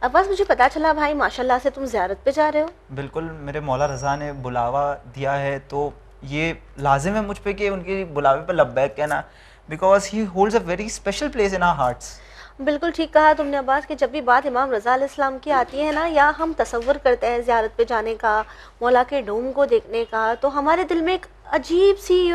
عباس مجھے پتا چلا بھائی ماشاءاللہ سے تم زیارت پہ جا رہے ہو. بالکل، میرے مولا رضا نے بلاوا دیا ہے تو یہ لازم ہے مجھ پہ کہ ان کے بلاوے پہ لبیک کہنا، because he holds a very special place in our hearts. بالکل ٹھیک کہا تم نے عباس کہ جب بھی بات امام رضا علیہ السلام کی آتی ہے نا، یا ہم تصور کرتے ہیں زیارت پہ جانے کا، مولا کے ڈوم کو دیکھنے کا، تو ہمارے دل میں ایک عجیب سی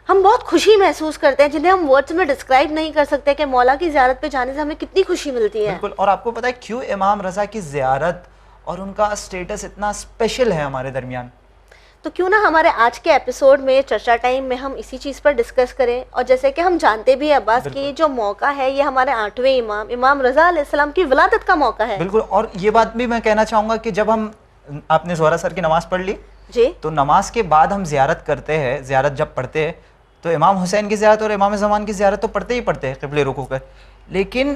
ہم بہت خوشی محسوس کرتے ہیں جنہیں ہم ورڈز میں ڈسکرائب نہیں کر سکتے کہ مولا کی زیارت پہ جانے سے ہمیں کتنی خوشی ملتی ہے. بالکل. اور آپ کو پتہ ہے کیوں امام رضا کی زیارت اور ان کا اسٹیٹس اتنا اسپیشل ہے ہمارے درمیان؟ تو کیوں نہ ہمارے آج کے ایپیسوڈ میں چرچا ٹائم میں ہم اسی چیز پر ڈسکس کریں. اور جیسے کہ ہم جانتے بھی ہیں عباس کی جو موقع ہے یہ ہمارے 8ویں امام امام رضا علیہ السلام کی ولادت کا موقع ہے. بالکل. اور یہ بات بھی میں کہنا چاہوں گا کہ جب ہم آپ نے زہرہ سر کی نماز پڑھ لی جی، تو نماز کے بعد ہم زیارت کرتے ہیں. زیارت جب پڑھتے ہیں تو امام حسین کی زیارت اور امام زمان کی زیارت تو پڑھتے ہی پڑھتے ہیں قبلے رکوع پہ، لیکن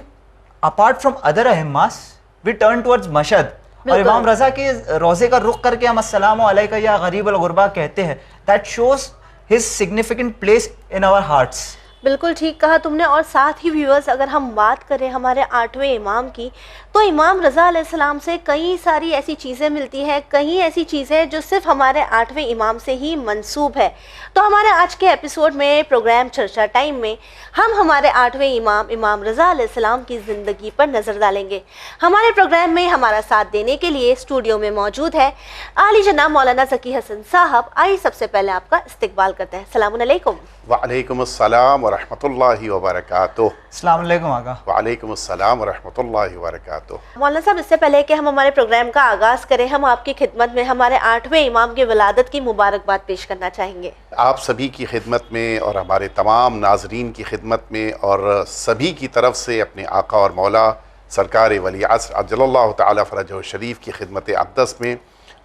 اپارٹ فرام ادر اہماس وی ٹرن ٹورڈز مشہد، اور امام رضا کے روزے کا رخ کر کے ہم السلام علیکہ یا غریب الغربا کہتے ہیں. That shows his significant place in our hearts. بالکل ٹھیک کہا تم نے. اور ساتھ ہی ویورز اگر ہم بات کریں ہمارے 8ویں امام کی، تو امام رضا علیہ السلام سے کئی ساری ایسی چیزیں ملتی ہیں، کئی ایسی چیزیں جو صرف ہمارے 8ویں امام سے ہی منسوب ہے. تو ہمارے آج کے ایپیسوڈ میں پروگرام چرچا ٹائم میں ہم ہمارے 8ویں امام امام رضا علیہ السلام کی زندگی پر نظر ڈالیں گے. ہمارے پروگرام میں ہمارا ساتھ دینے کے لیے اسٹوڈیو میں موجود ہے عالی جناب مولانا ذکی حسن صاحب. آئیے سب سے پہلے آپ کا استقبال کرتے ہیں. السلام علیکم. وعلیکم السلام ورحمۃ اللہ وبرکاتہ. السلام علیکم آقا. وعلیکم السلام ورحمۃ اللہ وبرکاتہ. مولانا صاحب اس سے پہلے کہ ہم ہمارے پروگرام کا آغاز کریں، ہم آپ کی خدمت میں ہمارے 8ویں امام کی ولادت کی مبارکباد پیش کرنا چاہیں گے. آپ سبھی کی خدمت میں اور ہمارے تمام ناظرین کی خدمت میں اور سبھی کی طرف سے اپنے آقا اور مولا سرکار ولی عصر عجل اللہ تعالی فرجہ الشریف کی خدمت اقدس میں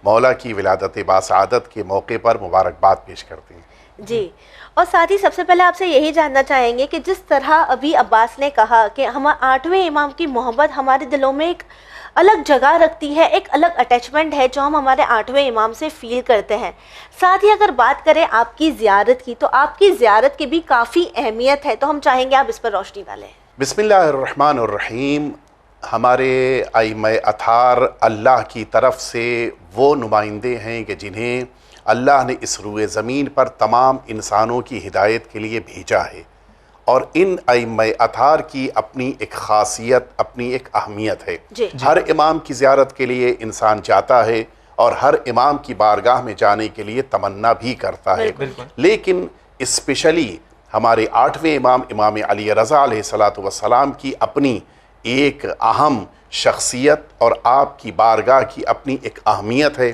مولا کی ولادت باسعادت کے موقع پر مبارکباد پیش کرتے ہیں. جی، اور ساتھ ہی سب سے پہلے آپ سے یہی جاننا چاہیں گے کہ جس طرح ابھی عباس نے کہا کہ ہم 8ویں امام کی محبت ہمارے دلوں میں ایک الگ جگہ رکھتی ہے، ایک الگ اٹیچمنٹ ہے جو ہم ہمارے 8ویں امام سے فیل کرتے ہیں. ساتھ ہی اگر بات کریں آپ کی زیارت کی، تو آپ کی زیارت کی بھی کافی اہمیت ہے، تو ہم چاہیں گے آپ اس پر روشنی ڈالیں. بسم اللہ الرحمن الرحیم. ہمارے ائمہ اطہار اللہ کی طرف سے وہ نمائندے ہیں کہ جنہیں اللہ نے اس روئے زمین پر تمام انسانوں کی ہدایت کے لیے بھیجا ہے، اور ان ائمہ اطہار کی اپنی ایک خاصیت، اپنی ایک اہمیت ہے. ہر امام کی زیارت کے لیے انسان جاتا ہے اور ہر امام کی بارگاہ میں جانے کے لیے تمنا بھی کرتا ہے، لیکن اسپیشلی ہمارے 8ویں امام امام علی رضا علیہ السلام کی اپنی ایک اہم شخصیت اور آپ کی بارگاہ کی اپنی ایک اہمیت ہے.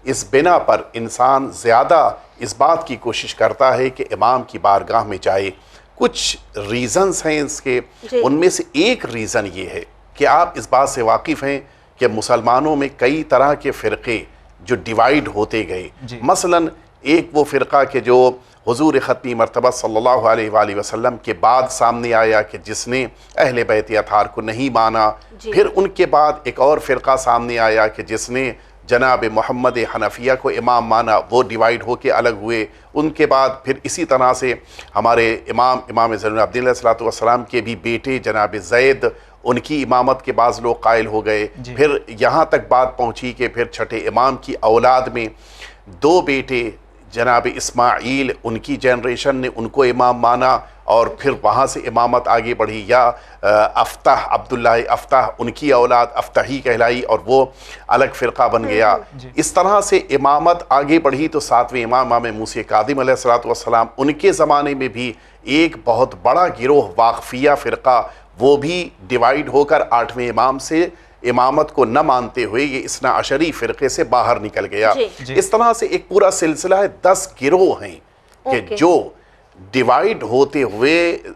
اس بنا پر انسان زیادہ اس بات کی کوشش کرتا ہے کہ امام کی بارگاہ میں جائے. کچھ ریزنز ہیں اس کے، ان میں سے ایک ریزن یہ ہے کہ آپ اس بات سے واقف ہیں کہ مسلمانوں میں کئی طرح کے فرقے جو ڈیوائیڈ ہوتے گئے. مثلا ایک وہ فرقہ کہ جو حضور ختمی مرتبہ صلی اللہ علیہ وآلہ وسلم کے بعد سامنے آیا کہ جس نے اہل بیت اطہار کو نہیں مانا. پھر ان کے بعد ایک اور فرقہ سامنے آیا کہ جس نے جناب محمد حنفیہ کو امام مانا، وہ ڈیوائیڈ ہو کے الگ ہوئے. ان کے بعد پھر اسی طرح سے ہمارے امام زین العابدین علیہ السلام کے بھی بیٹے جناب زید، ان کی امامت کے بعض لوگ قائل ہو گئے. پھر یہاں تک بات پہنچی کہ پھر چھٹے امام کی اولاد میں 2 بیٹے جناب اسماعیل، ان کی جنریشن نے ان کو امام مانا، اور پھر وہاں سے امامت آگے بڑھی. یا افتح، عبداللہ افتح، ان کی اولاد افتحی کہلائی اور وہ الگ فرقہ بن گیا. اس طرح سے امامت آگے بڑھی تو 7ویں امام امام موسیٰ کاظم علیہ السلام، ان کے زمانے میں بھی ایک بہت بڑا گروہ واقفیہ فرقہ، وہ بھی ڈیوائیڈ ہو کر 8ویں امام سے امامت کو نہ مانتے ہوئے یہ اثنا عشری فرقے سے باہر نکل گیا. اس طرح سے ایک پورا سلسلہ ہے، 10 گروہ ہیں کہ جو ڈیوائیڈ ہوتے ہوئے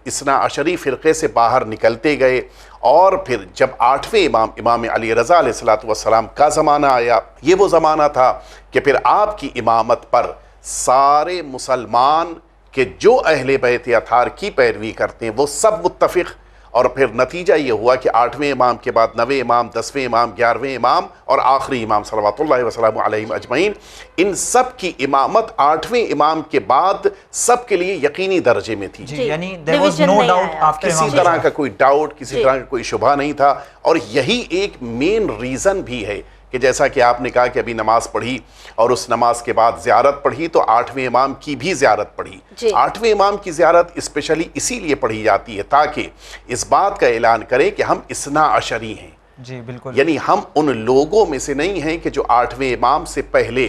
اثنا عشری فرقے سے باہر نکلتے گئے. اور پھر جب 8ویں امام امام علی رضا علیہ السلام کا زمانہ آیا، یہ وہ زمانہ تھا کہ پھر آپ کی امامت پر سارے مسلمان کہ جو اہل بیت اطہار کی پیروی کرتے ہیں وہ سب متفق، اور پھر نتیجہ یہ ہوا کہ 8ویں امام کے بعد 9ویں امام، 10ویں امام، 11ویں امام اور آخری امام صلوات اللہ وسلم علیہم اجمعین، ان سب کی امامت 8ویں امام کے بعد سب کے لیے یقینی درجے میں تھی. جی یعنی there was no doubt after کسی امام طرح کا کوئی ڈاؤٹ، کسی طرح کا کوئی شبہ نہیں تھا. اور یہی ایک مین ریزن بھی ہے کہ جیسا کہ آپ نے کہا کہ ابھی نماز پڑھی اور اس نماز کے بعد زیارت پڑھی تو 8ویں امام کی بھی زیارت پڑھی. 8ویں امام کی زیارت اسپیشلی اسی لیے پڑھی جاتی ہے تاکہ اس بات کا اعلان کرے کہ ہم اثنا عشری ہیں. جی بالکل، یعنی ہم ان لوگوں میں سے نہیں ہیں کہ جو 8ویں امام سے پہلے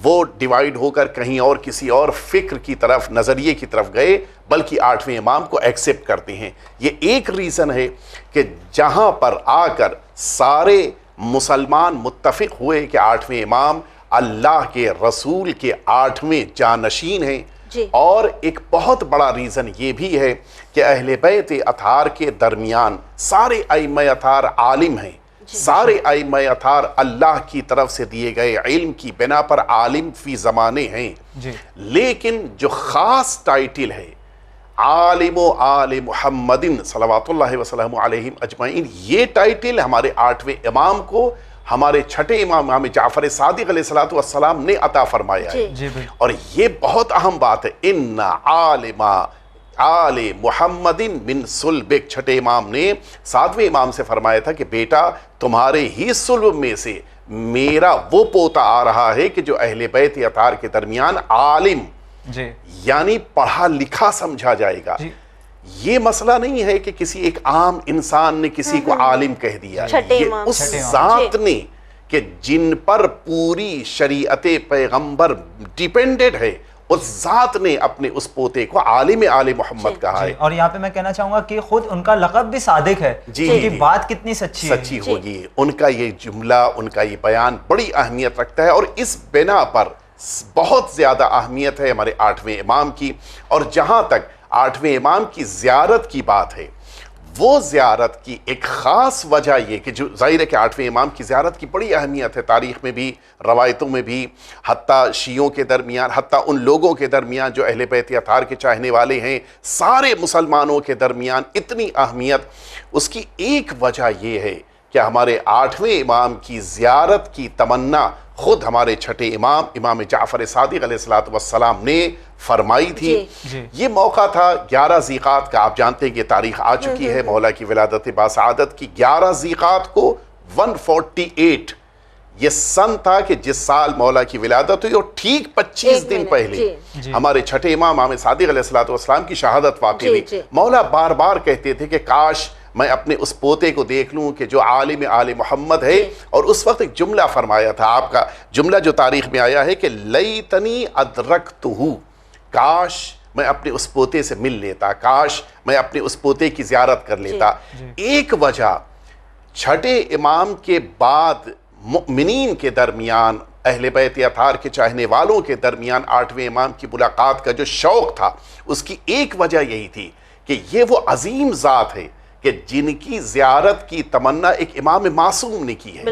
وہ ڈیوائیڈ ہو کر کہیں اور کسی اور فکر کی طرف، نظریے کی طرف گئے، بلکہ 8ویں امام کو ایکسیپٹ کرتے ہیں. یہ ایک ریزن ہے کہ جہاں پر آ کر سارے مسلمان متفق ہوئے کہ 8ویں امام اللہ کے رسول کے 8ویں جانشین ہیں. اور ایک بہت بڑا ریزن یہ بھی ہے کہ اہل بیت اطہار کے درمیان سارے ائمہ اطہار عالم ہیں. سارے ائمہ اطہار اللہ کی طرف سے دیے گئے علم کی بنا پر عالم فی زمانے ہیں. لیکن جو خاص ٹائٹل ہے عالم و آل محمد صلوات اللہ وسلم علیہم اجمعین، یہ ٹائٹل ہمارے 8ویں امام کو ہمارے چھٹے امام امام جعفر صادق علیہ السلام نے عطا فرمایا ہے. اور یہ بہت اہم بات ہے. ان عالم آل محمد من صلبک، چھٹے امام نے 7ویں امام سے فرمایا تھا کہ بیٹا تمہارے ہی صلب میں سے میرا وہ پوتا آ رہا ہے کہ جو اہل بیت اطہار کے درمیان عالم، یعنی پڑھا لکھا سمجھا جائے گا. یہ مسئلہ نہیں ہے کہ کسی ایک عام انسان نے کسی کو عالم کہہ دیا، یہ اس ذات نے کہ جن پر پوری شریعت پیغمبر ڈیپینڈڈ ہے، اس ذات نے اپنے اس پوتے کو عالم آل محمد کہا ہے. اور یہاں پہ میں کہنا چاہوں گا کہ خود ان کا لقب بھی صادق ہے. ان کی بات کتنی سچی ہوگی. ان کا یہ جملہ، ان کا یہ بیان بڑی اہمیت رکھتا ہے. اور اس بنا پر بہت زیادہ اہمیت ہے ہمارے 8ویں امام کی. اور جہاں تک 8ویں امام کی زیارت کی بات ہے، وہ زیارت کی ایک خاص وجہ یہ کہ جو ظاہر ہے کہ 8ویں امام کی زیارت کی بڑی اہمیت ہے تاریخ میں بھی، روایتوں میں بھی، حتیٰ شیعوں کے درمیان، حتیٰ ان لوگوں کے درمیان جو اہل بیت اطہار کے چاہنے والے ہیں، سارے مسلمانوں کے درمیان اتنی اہمیت. اس کی ایک وجہ یہ ہے کہ ہمارے 8ویں امام کی زیارت کی تمنا خود ہمارے چھٹے امام امام جعفر صادق علیہ السلام نے فرمائی تھی. یہ موقع تھا 11 ذیقات کا. آپ جانتے ہیں کہ تاریخ آ چکی ہے مولا کی ولادت باسعادت کی. 11 ذیقات کو 148 یہ سن تھا کہ جس سال مولا کی ولادت ہوئی، اور ٹھیک 25 دن پہلے ہمارے چھٹے امام امام صادق علیہ السلام کی شہادت واقع ہوئی. مولا بار بار کہتے تھے کہ کاش میں اپنے اس پوتے کو دیکھ لوں کہ جو عالم آل محمد ہے. اور اس وقت ایک جملہ فرمایا تھا، آپ کا جملہ جو تاریخ میں آیا ہے کہ لیتنی ادرکتہو، کاش میں اپنے اس پوتے سے مل لیتا، کاش میں اپنے اس پوتے کی زیارت کر لیتا. ایک وجہ چھٹے امام کے بعد مؤمنین کے درمیان، اہل بیت اطہار کے چاہنے والوں کے درمیان 8ویں امام کی ملاقات کا جو شوق تھا، اس کی ایک وجہ یہی تھی کہ یہ وہ عظیم ذات ہے کہ جن کی زیارت کی تمنا ایک امام معصوم نے کی ہے.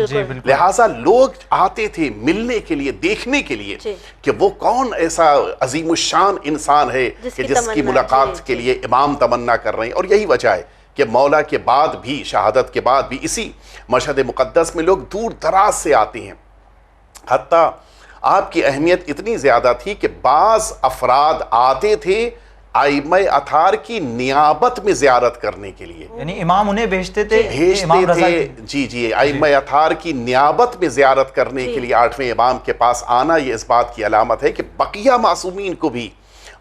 لہٰذا لوگ آتے تھے ملنے کے لیے، دیکھنے کے لیے کہ وہ کون ایسا عظیم الشان انسان ہے کہ جس کی ملاقات کے لیے امام تمنا کر رہے ہیں. اور یہی وجہ ہے کہ مولا کے بعد بھی، شہادت کے بعد بھی، اسی مشہد مقدس میں لوگ دور دراز سے آتے ہیں. حتیٰ آپ کی اہمیت اتنی زیادہ تھی کہ بعض افراد آتے تھے ائمہ اطہار کی نیابت میں زیارت کرنے کے لیے. یعنی امام انہیں بھیجتے تھے. جی ائمہ اطہار کی نیابت میں زیارت کرنے کے لیے 8ویں امام کے پاس آنا. یہ اس بات کی علامت ہے کہ بقیہ معصومین کو بھی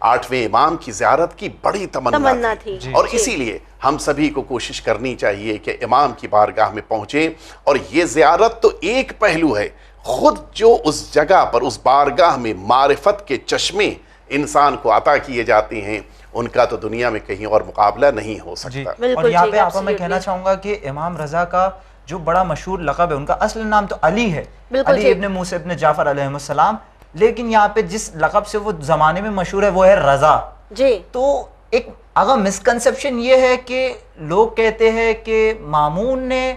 8ویں امام کی زیارت کی بڑی تمنا تھی. اور اسی لیے ہم سبھی کو کوشش کرنی چاہیے کہ امام کی بارگاہ میں پہنچیں. اور یہ زیارت تو ایک پہلو ہے، خود جو اس جگہ پر، اس بارگاہ میں معرفت کے چشمے انسان کو عطا کیے جاتے ہیں، ان کا تو دنیا میں کہیں اور مقابلہ نہیں ہو سکتا. اور یہاں پہ آپ میں کہنا چاہوں گا کہ امام رضا کا جو بڑا مشہور لقب ہے، ان کا اصل نام تو علی ہے، علی ابن موسیٰ ابن جعفر علیہ السلام. لیکن یہاں پہ جس لقب سے وہ زمانے میں مشہور ہے وہ ہے رضا. تو ایک اگر مسکنسپشن یہ ہے کہ لوگ کہتے ہیں کہ مامون نے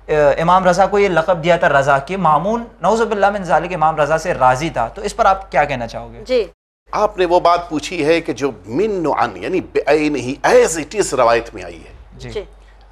امام رضا کو یہ لقب دیا تھا رضا، کہ مامون نعوذ باللہ من ذالک امام رضا سے راضی تھا. تو اس پر آپ کیا کہنا چاہو گے؟ آپ نے وہ بات پوچھی ہے کہ جو من عن یعنی بعین ہی ایز اٹ از روایت میں آئی ہے.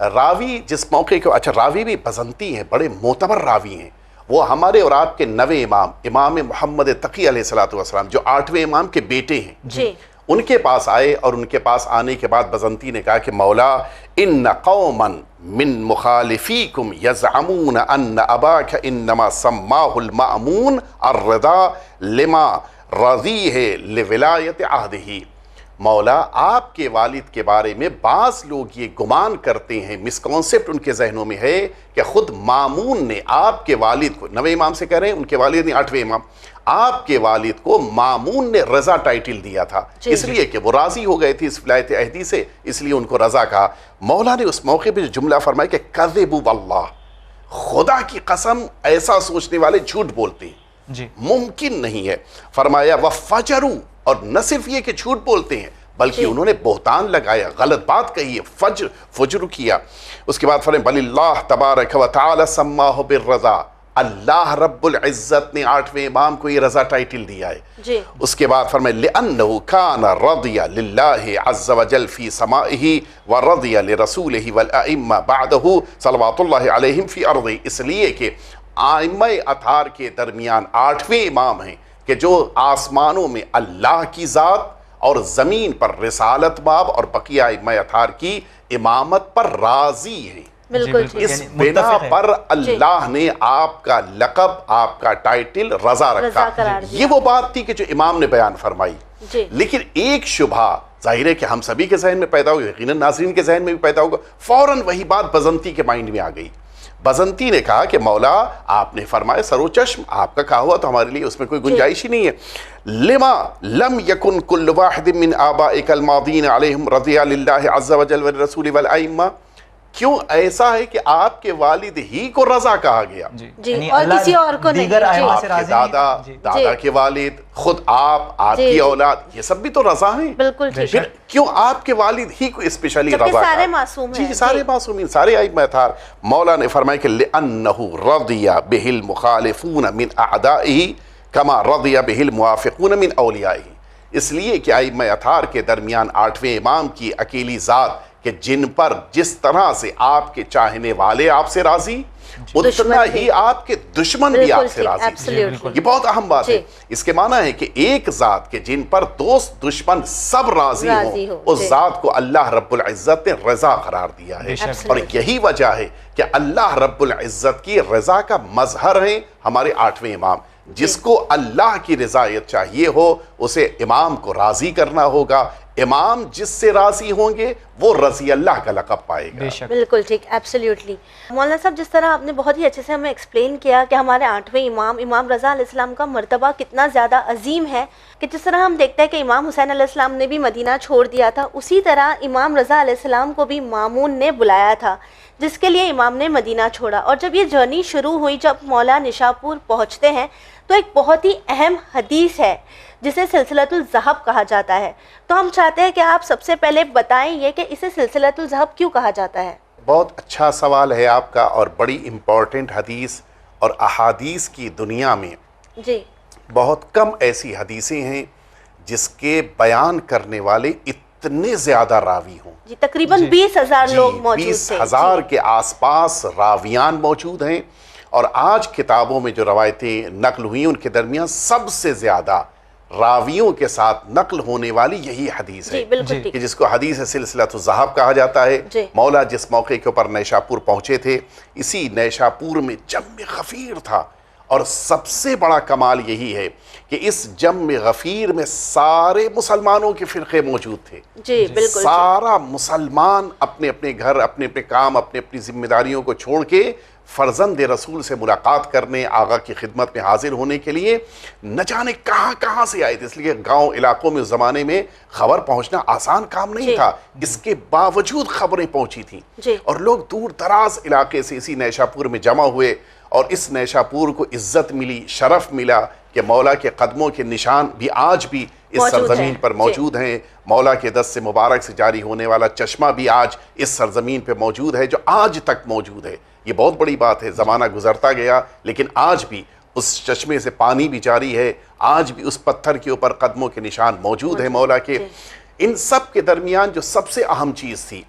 راوی جس موقع کو، اچھا راوی بھی بزنتی ہیں، بڑے معتبر راوی ہیں، وہ ہمارے اور آپ کے 9ویں امام، امام محمد تقی علیہ السلام جو 8ویں امام کے بیٹے ہیں، جی ان کے پاس آئے، اور ان کے پاس آنے کے بعد بزنتی نے کہا کہ مولا ان قوما من مخالفیکم یزعمون ان اباک انما سماہ المأمون الرضا لما رضیہ لولایت عہدہ، مولا آپ کے والد کے بارے میں بعض لوگ یہ گمان کرتے ہیں، مسکانسیپٹ ان کے ذہنوں میں ہے کہ خود مامون نے آپ کے والد کو، 9ویں امام سے کہہ رہے ہیں، ان کے والد نے 8ویں امام، آپ کے والد کو مامون نے رضا ٹائٹل دیا تھا، اس لیے کہ وہ راضی ہو گئے تھے اس ولایت عہدی سے، اس لیے ان کو رضا کہا۔ مولا نے اس موقع پہ جملہ فرمایا کہ کذبوا واللہ، خدا کی قسم ایسا سوچنے والے جھوٹ بولتے ہیں، جی ممکن نہیں ہے۔ فرمایا وفجروا، اور نہ صرف یہ کہ جھوٹ بولتے ہیں بلکہ انہوں نے بہتان لگایا، غلط بات کہی ہے، فجر کیا۔ اس کے بعد فرمایا بل اللہ تبارک و تعالی سماہ بالرضا، اللہ رب العزت نے 8ویں امام کو یہ رضا ٹائٹل دیا ہے۔ جی اس کے بعد فرمائے لِأَنَّهُ كَانَ رَضِيَ لِلَّهِ عَزَّ وَجَلْ فِي سَمَائِهِ وَرَضِيَ لِرَسُولِهِ وَالْأَئِمَّةِ بَعْدَهُ صلوات اللہ علیہم فی ارضہ، اس لیے کہ آئمہ اطہار کے درمیان 8ویں امام ہیں کہ جو آسمانوں میں اللہ کی ذات اور زمین پر رسالت باب اور بقیہ آئمہ اطہار کی امامت پر راضی ہیں۔ بالکل ٹھیک، اس بنا پر اللہ نے آپ کا لقب، آپ کا ٹائٹل رضا رکھا۔ قرار دیا۔ یہ وہ بات تھی کہ جو امام نے بیان فرمائی، جی لیکن ایک شبہ ظاہر ہے کہ ہم سبھی کے ذہن میں پیدا ہوگا، یقیناً ناظرین کے ذہن میں بھی پیدا ہوگا، فوراً وہی بات بزنتی کے مائنڈ میں آ گئی۔ بزنتی نے کہا کہ مولا آپ نے فرمایا سر و چشم، آپ کا کہا ہوا تو ہمارے لیے اس میں کوئی گنجائش ہی نہیں ہے۔ لما لم یکن کل واحد من آبائک الماضین علیہم رضی اللہ عز وجل والرسول والائمہ، کیوں ایسا ہے کہ آپ کے والد ہی کو رضا کہا گیا؟ جی اور کسی اور کو نہیں، دیگر ائمہ آپ سے کے راضی دادا، دادا کے والد، خود آپ کی اولاد، یہ سب بھی تو رضا ہیں۔ بالکل ٹھیک، پھر کیوں آپ کے والد ہی کو اسپیشلی جبکہ رضا سارے کہا؟ معصوم ہیں۔ جی سارے معصومین، سارے ائمہ اطہار۔ مولا نے فرمایا کہ لِأَنَّهُ رَضِيَ بِهِ الْمُخَالِفُونَ مِنْ أَعْدَائِهِ كَمَا رَضِيَ بِهِ الْمُوَافِقُونَ مِنْ أَوْلِيَائِهِ، اس لیے کہ ائمہ اطہار کے درمیان 8ویں امام کی اکیلی ذات کہ جن پر جس طرح سے آپ کے چاہنے والے آپ سے راضی، اتنا ہی آپ کے دشمن بھی آپ سے راضی۔ یہ بہت اہم بات ہے۔ اس کے معنی ہے کہ ایک ذات کے جن پر دوست دشمن سب راضی ہوں، اس ذات کو اللہ رب العزت نے رضا قرار دیا ہے، اور یہی وجہ ہے کہ اللہ رب العزت کی رضا کا مظہر ہیں ہمارے 8ویں امام۔ جس کو اللہ کی رضایت چاہیے ہو اسے امام کو راضی کرنا ہوگا، امام جس سے راضی ہوں گے وہ رضی اللہ کا لقب پائے گا۔ بالکل ٹھیک، ایبسلیوٹلی۔ مولانا صاحب جس طرح آپ نے بہت ہی اچھے سے ہمیں ایکسپلین کیا کہ ہمارے 8ویں امام امام رضا علیہ السلام کا مرتبہ کتنا زیادہ عظیم ہے، کہ جس طرح ہم دیکھتے ہیں کہ امام حسین علیہ السلام نے بھی مدینہ چھوڑ دیا تھا، اسی طرح امام رضا علیہ السلام کو بھی مامون نے بلایا تھا جس کے لیے امام نے مدینہ چھوڑا۔ اور جب یہ جرنی شروع ہوئی، جب مولا نشاپور پہنچتے ہیں تو ایک بہت ہی اہم حدیث ہے جسے سلسلۃ الذہب کہا جاتا ہے، تو ہم چاہتے ہیں کہ آپ سب سے پہلے بتائیں یہ کہ اسے سلسلۃ الذہب کیوں کہا جاتا ہے؟ بہت اچھا سوال ہے آپ کا، اور بڑی امپورٹنٹ حدیث، اور احادیث کی دنیا میں جی بہت کم ایسی حدیثیں ہیں جس کے بیان کرنے والے اتنے زیادہ راوی ہوں۔ جی تقریباً 20,000 لوگ موجود تھے، 20,000 کے آس پاس راویان موجود ہیں، اور آج کتابوں میں جو روایتیں نقل ہوئی ان کے درمیان سب سے زیادہ راویوں کے ساتھ نقل ہونے والی یہی حدیث ہے، کہ جس کو حدیث سلسلۃ الذہب کہا جاتا ہے۔ مولا جس موقع کے اوپر نیشاپور پہنچے تھے، اسی نیشاپور میں جم غفیر تھا، اور سب سے بڑا کمال یہی ہے کہ اس جم غفیر میں سارے مسلمانوں کے فرقے موجود تھے۔ جی بالکل، سارا مسلمان اپنے اپنے گھر، اپنے اپنے کام، اپنے اپنی ذمہ داریوں کو چھوڑ کے فرزند رسول سے ملاقات کرنے، آقا کی خدمت میں حاضر ہونے کے لیے نہ جانے کہاں کہاں سے آئے تھے، اس لیے گاؤں علاقوں میں اس زمانے میں خبر پہنچنا آسان کام نہیں تھا، اس کے باوجود خبریں پہنچی تھیں، اور لوگ دور دراز علاقے سے اسی نیشاپور میں جمع ہوئے، اور اس نیشاپور کو عزت ملی، شرف ملا کہ مولا کے قدموں کے نشان بھی آج بھی اس سرزمین پر موجود ہیں، مولا کے دست سے مبارک سے جاری ہونے والا چشمہ بھی آج اس سرزمین پہ موجود ہے، جو آج تک موجود ہے۔ یہ بہت بڑی بات ہے، زمانہ گزرتا گیا لیکن آج بھی اس چشمے سے پانی بھی جاری ہے، آج بھی اس پتھر کے اوپر قدموں کے نشان موجود ہیں مولا کے۔ ان سب کے درمیان جو سب سے اہم چیز تھی،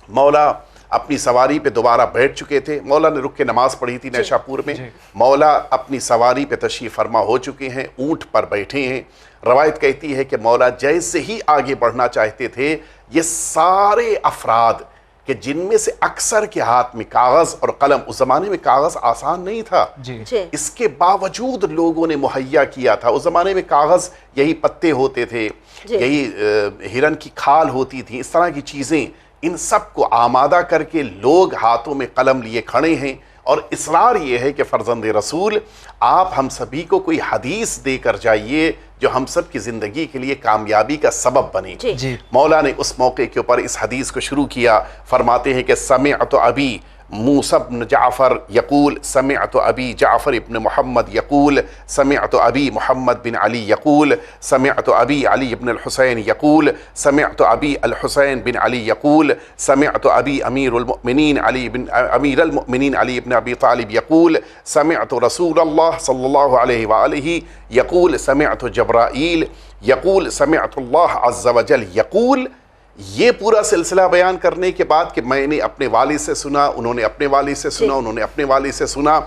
مولا اپنی سواری پہ دوبارہ بیٹھ چکے تھے. مولا نے رک کے نماز پڑھی تھی نیشا پور میں. مولا اپنی سواری پہ تشریف فرما ہو چکے ہیں, اونٹ پر بیٹھے ہیں. روایت کہتی ہے کہ مولا جیسے ہی آگے بڑھنا چاہتے تھے, یہ سارے افراد کہ جن میں سے اکثر کے ہاتھ میں کاغذ اور قلم, اس زمانے میں کاغذ آسان نہیں تھا, اس کے باوجود لوگوں نے مہیا کیا تھا. اس زمانے میں کاغذ یہی پتے ہوتے تھے, یہی ہرن کی کھال ہوتی تھی, اس طرح کی چیزیں. ان سب کو آمادہ کر کے لوگ ہاتھوں میں قلم لیے کھڑے ہیں, اور اصرار یہ ہے کہ فرزند رسول آپ ہم سبھی کو کوئی حدیث دے کر جائیے جو ہم سب کی زندگی کے لیے کامیابی کا سبب بنے. مولا نے اس موقع کے اوپر اس حدیث کو شروع کیا. فرماتے ہیں کہ سمعت ابی موسیٰ بن جعفر یقول سمعت ابی جعفر ابن محمد یقول سمعت ابی محمد بن علی یقول سمعت ابی علی بن الحسین یقول سمعت ابی الحسین بن علی یقول سمعت ابی امیر المؤمنین علی بن ابی طالب یقول سمعت رسول اللہ صلی اللہ علیہ وآلہ یقول سمعت جبرائیل یقول سمعت اللہ عز وجل یقول. یہ پورا سلسلہ بیان کرنے کے بعد کہ میں نے اپنے والد سے سنا, انہوں نے اپنے والد سے سنا, انہوں نے اپنے والد سے سنا,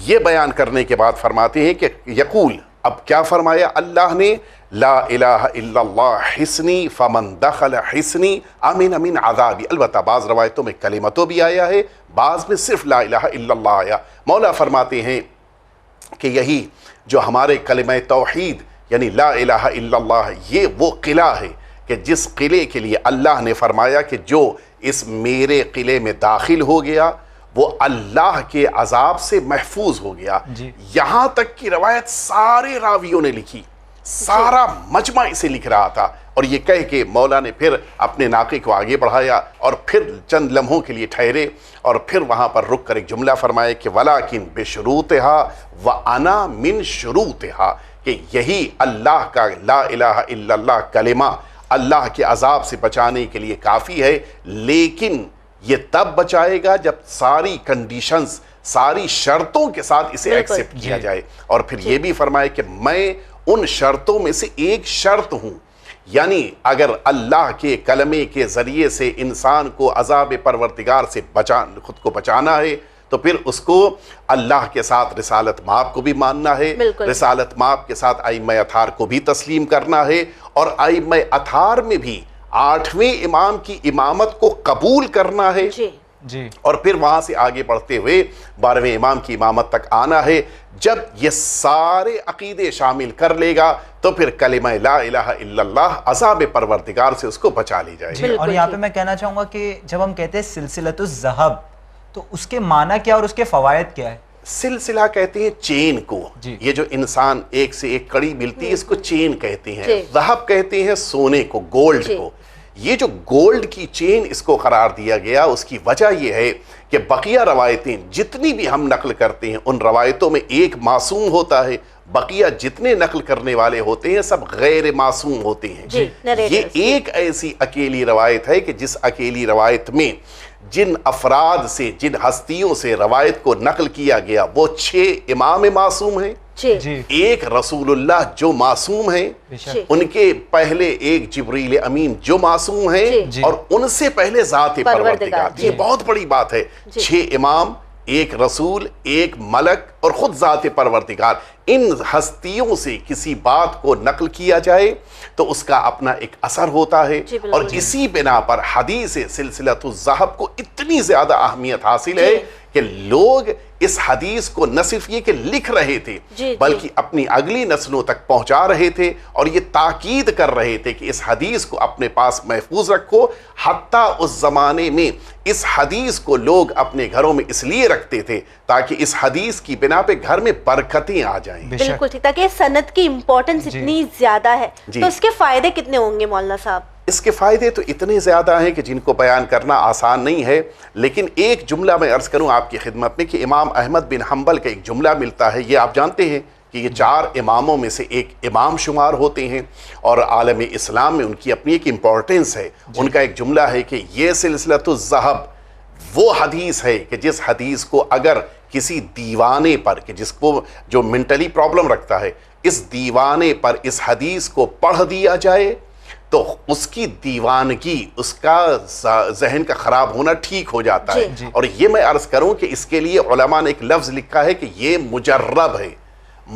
یہ بیان کرنے کے بعد فرماتے ہیں کہ یقول, اب کیا فرمایا اللہ نے, لا الہ الا اللہ حسنی فمن دخل حسنی امن من عذابی. البتہ بعض روایتوں میں کلمتوں بھی آیا ہے, بعض میں صرف لا الہ الا اللہ آیا. مولا فرماتے ہیں کہ یہی جو ہمارے کلمہ توحید یعنی لا الہ الا اللہ, یہ وہ قلعہ ہے کہ جس قلعے کے لیے اللہ نے فرمایا کہ جو اس میرے قلعے میں داخل ہو گیا وہ اللہ کے عذاب سے محفوظ ہو گیا. یہاں تک کی روایت سارے راویوں نے لکھی, سارا مجمع اسے لکھ رہا تھا, اور یہ کہہ کے مولا نے پھر اپنے ناقے کو آگے بڑھایا اور پھر چند لمحوں کے لیے ٹھہرے, اور پھر وہاں پر رک کر ایک جملہ فرمائے کہ وَلَكِن بِشُرُوطِهَا وَأَنَا مِن شُرُوطِهَا, کہ یہی اللہ کا لا الہ الا اللہ کلمہ اللہ کے عذاب سے بچانے کے لیے کافی ہے, لیکن یہ تب بچائے گا جب ساری کنڈیشنز, ساری شرطوں کے ساتھ اسے ایکسپٹ کیا جائے. اور پھر یہ بھی فرمائے کہ میں ان شرطوں میں سے ایک شرط ہوں, یعنی اگر اللہ کے کلمے کے ذریعے سے انسان کو عذاب پروردگار سے خود کو بچانا ہے تو پھر اس کو اللہ کے ساتھ رسالت مآب کو بھی ماننا ہے, رسالت مآب کے ساتھ ائمہ اطہار کو بھی تسلیم کرنا ہے, اور ائمہ اطہار میں بھی 8ویں امام کی امامت کو قبول کرنا ہے, اور پھر وہاں سے آگے بڑھتے ہوئے 12ویں امام کی امامت تک آنا ہے. جب یہ سارے عقیدے شامل کر لے گا تو پھر کلمہ لا الہ الا اللہ عذاب پروردگار سے اس کو بچا لی جائے. اور یہاں پہ میں کہنا چاہوں گا کہ جب ہم کہتے ہیں سلسلۃ الذہب تو اس کے معنی کیا اور اس کے فوائد کیا ہے؟ سلسلہ کہتے ہیں چین کو, یہ جو انسان ایک سے ایک کڑی ملتی ہے اس کو چین کہتے ہیں. ذہب کہتے ہیں سونے کو, گولڈ کو. یہ جو گولڈ کی چین اس کو قرار دیا گیا, اس کی وجہ یہ ہے کہ بقیہ روایتیں جتنی بھی ہم نقل کرتے ہیں ان روایتوں میں ایک معصوم ہوتا ہے, بقیہ جتنے نقل کرنے والے ہوتے ہیں سب غیر معصوم ہوتے ہیں. یہ ایک ایسی اکیلی روایت ہے کہ جس اکیلی روایت میں جن افراد سے, جن ہستیوں سے روایت کو نقل کیا گیا وہ 6 امام معصوم ہیں, ایک رسول اللہ جو معصوم ہیں, ان کے پہلے ایک جبریل امین جو معصوم ہیں, اور ان سے پہلے ذات پروردگار. یہ بہت بڑی بات ہے, 6 امام, ایک رسول, ایک ملک اور خود ذات پروردگار. ان ہستیوں سے کسی بات کو نقل کیا جائے تو اس کا اپنا ایک اثر ہوتا ہے, اور اسی بنا پر حدیث سلسلۃ الذہب کو اتنی زیادہ اہمیت حاصل ہے کہ لوگ اس حدیث کو نہ صرف یہ کہ لکھ رہے تھے بلکہ اپنی اگلی نسلوں تک پہنچا رہے تھے, اور یہ تاکید کر رہے تھے کہ اس حدیث کو اپنے پاس محفوظ رکھو. حتیٰ اس زمانے میں اس حدیث کو لوگ اپنے گھروں میں اس لیے رکھتے تھے تاکہ اس حدیث کی بنا پہ گھر میں برکتیں آ جائیں. بالکل ٹھیک, تاکہ سند کی امپورٹنس اتنی زیادہ ہے. تو اس کے فائدے کتنے ہوں گے مولانا صاحب؟ اس کے فائدے تو اتنے زیادہ ہیں کہ جن کو بیان کرنا آسان نہیں ہے, لیکن ایک جملہ میں عرض کروں آپ کی خدمت میں کہ امام احمد بن حنبل کا ایک جملہ ملتا ہے. یہ آپ جانتے ہیں کہ یہ 4 اماموں میں سے ایک امام شمار ہوتے ہیں, اور عالم اسلام میں ان کی اپنی ایک امپورٹنس ہے. ان کا ایک جملہ ہے کہ یہ سلسلۃ الذہب وہ حدیث ہے کہ جس حدیث کو اگر کسی دیوانے پر, کہ جس کو جو منٹلی پرابلم رکھتا ہے, اس دیوانے پر اس حدیث کو پڑھ دیا جائے تو اس کی دیوانگی، اس کا ذہن کا خراب ہونا ٹھیک ہو جاتا ہے. اور یہ میں عرض کروں کہ اس کے لیے علماء نے ایک لفظ لکھا ہے کہ یہ مجرب ہے.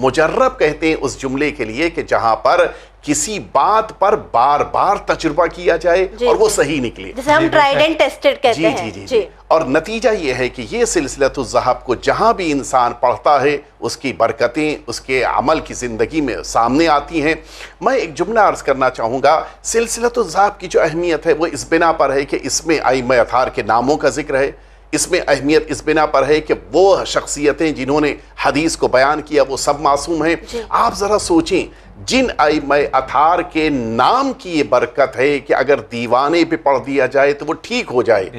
مجرب کہتے ہیں اس جملے کے لیے کہ جہاں پر کسی بات پر بار بار تجربہ کیا جائے اور وہ صحیح نکلے، جسے ہم ٹرائیڈ اینڈ ٹیسٹڈ کہتے ہیں. جی. اور نتیجہ یہ ہے کہ یہ سلسلۃ الذہب کو جہاں بھی انسان پڑھتا ہے اس کی برکتیں اس کے عمل کی زندگی میں سامنے آتی ہیں. میں ایک جملہ عرض کرنا چاہوں گا. سلسلۃ الذہب کی جو اہمیت ہے وہ اس بنا پر ہے کہ اس میں ائمہ اطہار کے ناموں کا ذکر ہے. اس میں اہمیت اس بنا پر ہے کہ وہ شخصیتیں جنہوں نے حدیث کو بیان کیا وہ سب معصوم ہیں. آپ ذرا سوچیں، جن ائمہ اطہار کے نام کی یہ برکت ہے کہ اگر دیوانے پہ پڑھ دیا جائے تو وہ ٹھیک ہو جائے،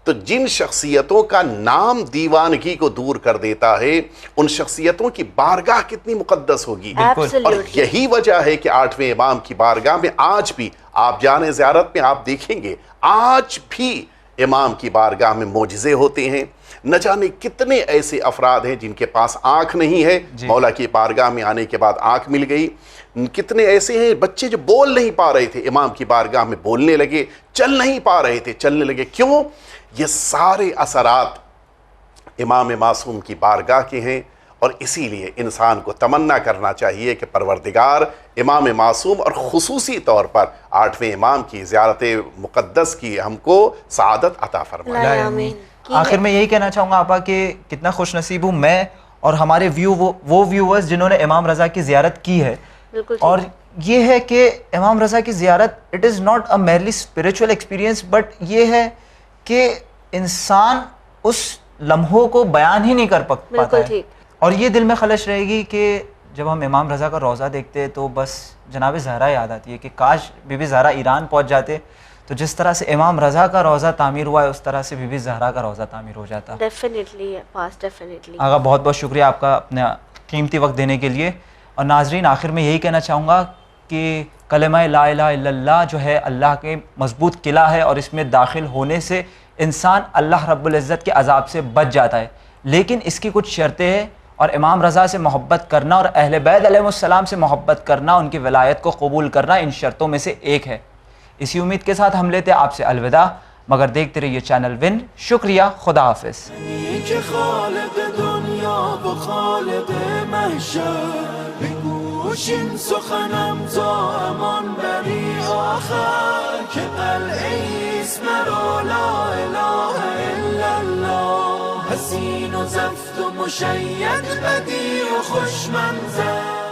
تو جن شخصیتوں کا نام دیوانگی کو دور کر دیتا ہے ان شخصیتوں کی بارگاہ کتنی مقدس ہوگی. اور یہی وجہ ہے کہ 8ویں امام کی بارگاہ میں آج بھی آپ جانے زیارت میں آپ دیکھیں گے آج بھی امام کی بارگاہ میں معجزے ہوتے ہیں. نہ جانے کتنے ایسے افراد ہیں جن کے پاس آنکھ نہیں ہے، مولا کی بارگاہ میں آنے کے بعد آنکھ مل گئی. کتنے ایسے ہیں بچے جو بول نہیں پا رہے تھے، امام کی بارگاہ میں بولنے لگے. چل نہیں پا رہے تھے، چلنے لگے. کیوں؟ یہ سارے اثرات امام معصوم کی بارگاہ کے ہیں. اور اسی لیے انسان کو تمنا کرنا چاہیے کہ پروردگار امام معصوم اور خصوصی طور پر 8ویں امام کی زیارت مقدس کی ہم کو سعادت عطا فرمائے. آخر میں یہی کہنا چاہوں گا آپا کہ کتنا خوش نصیب ہوں میں اور ہمارے وہ ویورز جنہوں نے امام رضا کی زیارت کی ہے. اور یہ ہے کہ امام رضا کی زیارت it is not a میرلی spiritual experience, but یہ ہے کہ انسان اس لمحوں کو بیان ہی نہیں کر پاتا ہے. اور یہ دل میں خلش رہے گی کہ جب ہم امام رضا کا روضہ دیکھتے ہیں تو بس جناب زہرا یاد آتی ہے کہ کاش بی بی زہرا ایران پہنچ جاتے تو جس طرح سے امام رضا کا روضہ تعمیر ہوا ہے اس طرح سے بی بی زہرا کا روضہ تعمیر ہو جاتا. ڈیفینیٹلی. آقا بہت بہت شکریہ آپ کا اپنا قیمتی وقت دینے کے لیے. اور ناظرین آخر میں یہی کہنا چاہوں گا کہ کلمہ لا الہ الا اللہ جو ہے اللہ کے مضبوط قلعہ ہے اور اس میں داخل ہونے سے انسان اللہ رب العزت کے عذاب سے بچ جاتا ہے. لیکن اس کی کچھ شرطیں ہیں اور امام رضا سے محبت کرنا اور اہل بیت علیہ السلام سے محبت کرنا، ان کی ولایت کو قبول کرنا ان شرطوں میں سے ایک ہے. اسی امید کے ساتھ ہم لیتے ہیں آپ سے الوداع، مگر دیکھتے رہیے چینل ون. شکریہ، خدا حافظ. خالق دنیا و خالق محشر بگوشین سخنم تا امان بری آخر که قلعه اسم را لا اله الا الله حسین و زفت و مشید بدی و خوش منظر